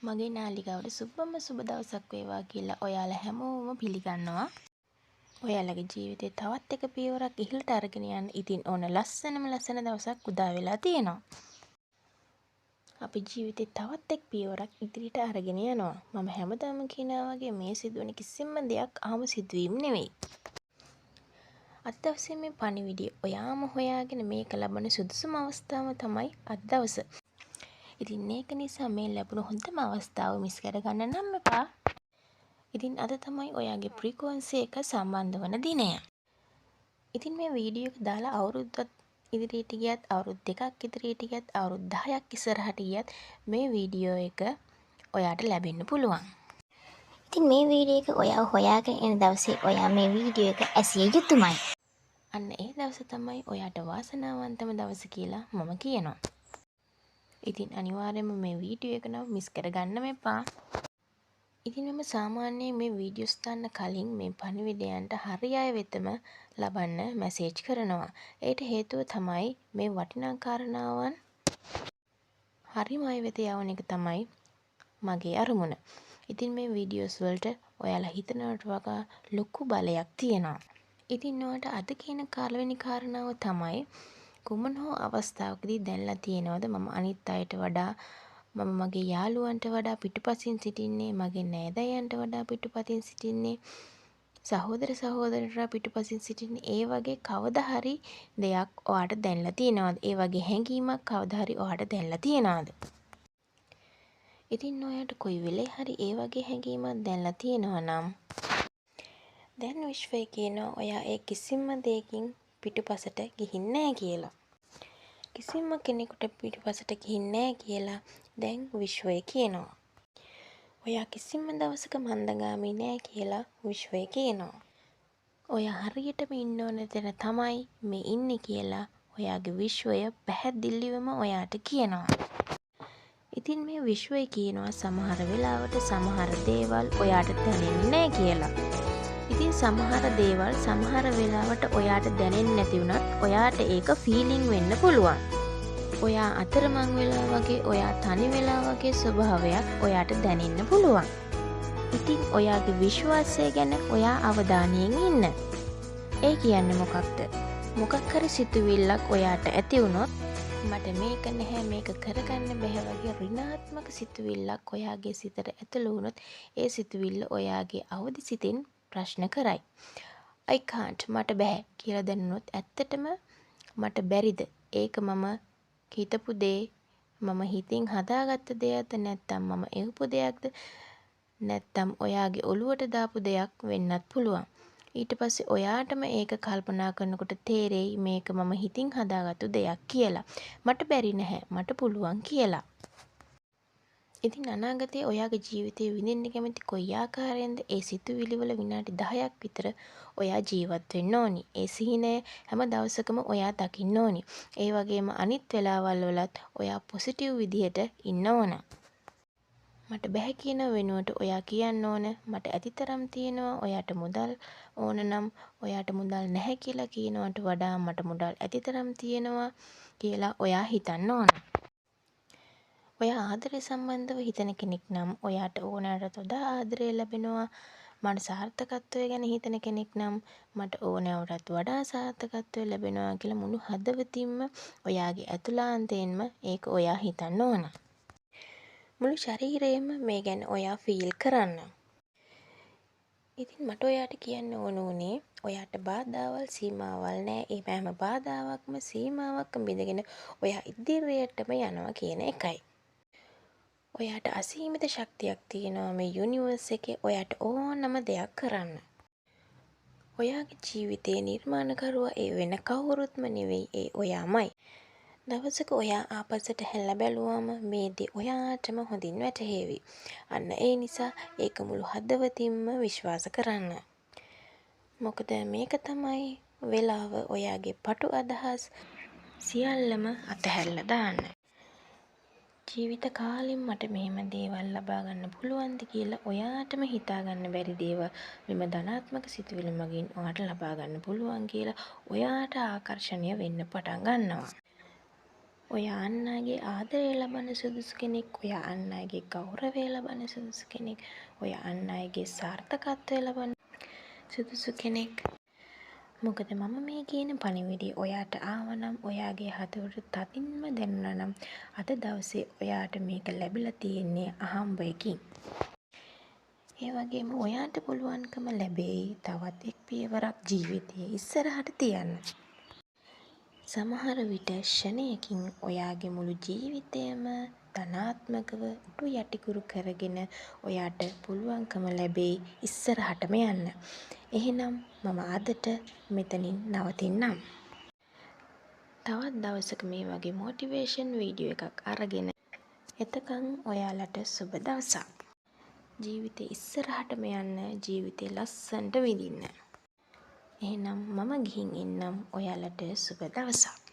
මගේ නාලිකාවට සුබම සුබ දවසක් වේවා කියලා ඔයාලා හැමෝම පිළිගන්නවා. ඔයාලගේ ජීවිතේ තවත් එක පියවරක් ඉහළට අරගෙන යන්න ඉතින් ඕන ලස්සනම ලස්සන දවසක් උදා වෙලා තියෙනවා. අපි ජීවිතේ තවත් එක් පියවරක් ඉදිරියට අරගෙන යනවා. මම හැමදාම කියනවා වගේ මේ සිදුවන කිසිම දෙයක් ආම සිදුවීම් නෙවෙයි. අද දවසේ මේ පණිවිඩය ඔයාම හොයාගෙන මේක ලබන සුදුසුම අවස්ථාව තමයි අද දවස. ඉතින් ඒක නිසා මේ ලැබුණු හොඳම අවස්ථාව මිස් කරගන්න නම් එපා. ඉතින් අද තමයි ඔයාගේ ෆ්‍රීකවන්සි එක සම්බන්ධ වන දිනය. ඉතින් මේ වීඩියෝ එක දාලා අවුරුද්දක් ඉදිරියට ගියත් අවුරුදු දෙකක් ඉදිරියට ගියත් අවුරුදු 10ක් ඉස්සරහට ගියත් මේ වීඩියෝ එක ඔයාට ලැබෙන්න පුළුවන්. ඉතින් මේ වීඩියෝ එක ඔයාව හොයාගෙන එන දවසේ ඔයා මේ වීඩියෝ එක ඇසිය යුතුමයි. අන්න ඒ දවස තමයි ඔයාට වාසනාවන්තම දවස කියලා මම කියනවා. ඉතින් අනිවාර්යයෙන්ම මේ වීඩියෝ එක නම් මිස් කරගන්න එපා. ඉතින් මම සාමාන්‍යයෙන් මේ වීඩියෝස් දාන්න කලින් මේ පණිවිඩයන්ට හරි අය වෙතම ලබන්න මැසේජ් කරනවා. ඒට හේතුව තමයි මේ වටිනා කාරණාවන් හරිම අය වෙත යවන එක තමයි මගේ අරමුණ. ඉතින් මේ වීඩියෝස් වලට ඔයාලා හිතනවට වඩා ලොකු බලයක් තියෙනවා. ඉතින් ඔයාලට අද කියන පළවෙනි කාරණාව තමයි කුමන හෝ අවස්ථාවකදී දැනලා තියෙනවද මම අනිත් අයට වඩා මම මගේ යාළුවන්ට වඩා පිටුපසින් සිටින්නේ, මගේ නෑදෑයන්ට වඩා පිටුපසින් සිටින්නේ, සහෝදර සහෝදරයන්ට පිටුපසින් සිටින්නේ. ඒ වගේ කවදා හරි දෙයක් ඔයාට දැනලා තියෙනවද? ඒ වගේ හැඟීමක් කවදා හරි ඔයාට දැනලා තියෙනවද? ඉතින් ඔයාට කොයි වෙලේ හරි ඒ වගේ හැඟීමක් දැනලා තියෙනවා නම් දැන් විශ්වය කියනවා ඔයා ඒ කිසිම දෙයකින් පිටුපසට ගිහින් නැහැ කියලා. කිසිම කෙනෙකුට පිටුපසට ගිහින් නැහැ කියලා දැන් විශ්වය කියනවා. ඔයා කිසිම දවසක මන්දගාමී නැහැ කියලා විශ්වය කියනවා. ඔයා හරියටම ඉන්න ඕන තැන තමයි මේ ඉන්නේ කියලා ඔයාගේ විශ්වය පැහැදිලිවම ඔයාට කියනවා. ඉතින් මේ විශ්වය කියනවා සමහර වෙලාවට සමහර දේවල් ඔයාට දැනෙන්නේ නැහැ කියලා. ඉතින් සමහර දේවල් සමහර වෙලාවට ඔයාට දැනෙන්නේ නැති වුණත් ඔයාට ඒක ෆීලිං වෙන්න පුළුවන්. ඔයා අතරමං වෙලා වගේ ඔයා තනි වෙලා වගේ ස්වභාවයක් ඔයාට දැනෙන්න පුළුවන්. ඉතින් ඔයාගේ විශ්වාසය ගැන ඔයා අවධානයෙන් ඉන්න. ඒ කියන්නේ මොකක්ද? මොකක් හරි සිතුවිල්ලක් ඔයාට ඇති වුණොත් මට මේක නැහැ මේක කරගන්න බැහැ වගේ ඍණාත්මක සිතුවිල්ලක් ඔයාගේ සිතට ඇතුළු වුණොත් ඒ සිතුවිල්ල ඔයාගේ අවදි සිතින් ප්‍රශ්න කරයි. I can't මට බෑ කියලා දැනුනොත් ඇත්තටම මට බැරිද? ඒක මම හිතපු දේ මම හිතින් හදාගත්ත දෙයක්ද නැත්නම් මම එවපු දෙයක්ද නැත්නම් ඔයාගේ ඔළුවට දාපු දෙයක් වෙන්නත් පුළුවන්. ඊට පස්සේ ඔයාටම ඒක කල්පනා කරනකොට තේරෙයි මේක මම හිතින් හදාගත්තු දෙයක් කියලා. මට බැරි නැහැ මට පුළුවන් කියලා. ඉතින් අනාගතයේ ඔයාගේ ජීවිතේ විඳින්න කැමති කොයි ආකාරයෙන්ද ඒ සිතුවිලි වල විනාඩි 10ක් විතර ඔයා ජීවත් වෙන්න ඕනි. ඒ සිහිනය හැම දවසකම ඔයා දකින්න ඕනි. ඒ වගේම අනිත් වෙලාවල් වලත් ඔයා පොසිටිව් විදිහට ඉන්න ඕන. මට බෑ කියන වෙනුවට ඔයා කියන්න ඕන මට ඇතිතරම් තියෙනවා. ඔයාට මුදල් ඕන නම් ඔයාට මුදල් නැහැ කියලා කියනවට වඩා මට මුදල් ඇතිතරම් තියෙනවා කියලා ඔයා හිතන්න ඕන. ඔයා ආදරය සම්බන්ධව හිතන කෙනෙක් නම් ඔයාට ඕනෑමට වඩා ආදරය ලැබෙනවා. මට සාර්ථකත්වය ගැන හිතන කෙනෙක් නම් මට ඕනෑමටත් වඩා සාර්ථකත්වය ලැබෙනවා කියලා මුළු හදවතින්ම ඔයාගේ ඇතුළාන්තයෙන්ම ඒක ඔයා හිතන්න ඕන. මුළු ශරීරයෙන්ම මේ ගැන ඔයා ෆීල් කරන්න. ඉතින් මට ඔයාට කියන්න ඕන උනේ ඔයාට බාධාවල් සීමාවල් නැහැ. ඒ හැම බාධාවක්ම සීමාවක්ම බිඳගෙන ඔයා ඉදිරියටම යනවා කියන එකයි. ඔයාට අසීමිත ශක්තියක් තියෙනවා මේ යුනිවර්ස් එකේ ඔයාට ඕනම දෙයක් කරන්න. ඔයාගේ ජීවිතේ නිර්මාණකරුවා ඒ වෙන කවුරුත්ම නෙවෙයි ඒ ඔයාමයි. දවසක ඔයා ආපස්සට හැල්ලා බැලුවම මේ දේ ඔයාටම හොඳින් වැටහෙවි. අන්න ඒ නිසා ඒක මුළු හදවතින්ම විශ්වාස කරන්න. මොකද මේක තමයි වෙලාව ඔයාගේ පටු අදහස් සියල්ලම අතහැරලා දාන්න. ජීවිත කාලෙම මට මෙහෙම දේවල් ලබා ගන්න පුළුවන්ද කියලා ඔයාටම හිතා ගන්න බැරි දේවල් මෙම ධනාත්මක සිතුවිලි මගින් ඔයාට ලබා ගන්න පුළුවන් කියලා ඔයාට ආකර්ෂණය වෙන්න පටන් ගන්නවා. ඔයා අන් අයගේ ආදරය ලබන්න සුදුසු කෙනෙක්. ඔයා අන් අයගේ ගෞරවය ලබන්න සුදුසු කෙනෙක්. ඔයා අන් අයගේ සාර්ථකත්වය ලබන්න සුදුසු කෙනෙක්. මොකද මම මේ කියන පණිවිඩය ඔයාට ආවනම්, ඔයාගේ හදවත තදින්ම දැනුණා නම්, අද දවසේ ඔයාට මේක ලැබිලා තියෙන්නේ අහම්බයකින්. ඒ වගේම ඔයාට පුළුවන්කම ලැබෙයි තවත් එක් පියවරක් ජීවිතයේ ඉස්සරහට තියන්න. සමහර විට ක්ෂණයකින් ඔයාගේ මුළු ජීවිතයම ධනාත්මකව උඩු යටිකුරු කරගෙන ඔයාට පුළුවන්කම ලැබෙයි ඉස්සරහටම යන්න. එහෙනම් මම අදට මෙතනින් නවතින්නම්. තවත් දවසක මේ වගේ මොටිවේෂන් වීඩියෝ එකක් අරගෙන එතකන් ඔයාලට සුබ දවසක්. ජීවිතේ ඉස්සරහටම යන්න, ජීවිතේ ලස්සනට විඳින්න. එහෙනම් මම ගිහින් එන්නම්. ඔයාලට සුබ දවසක්.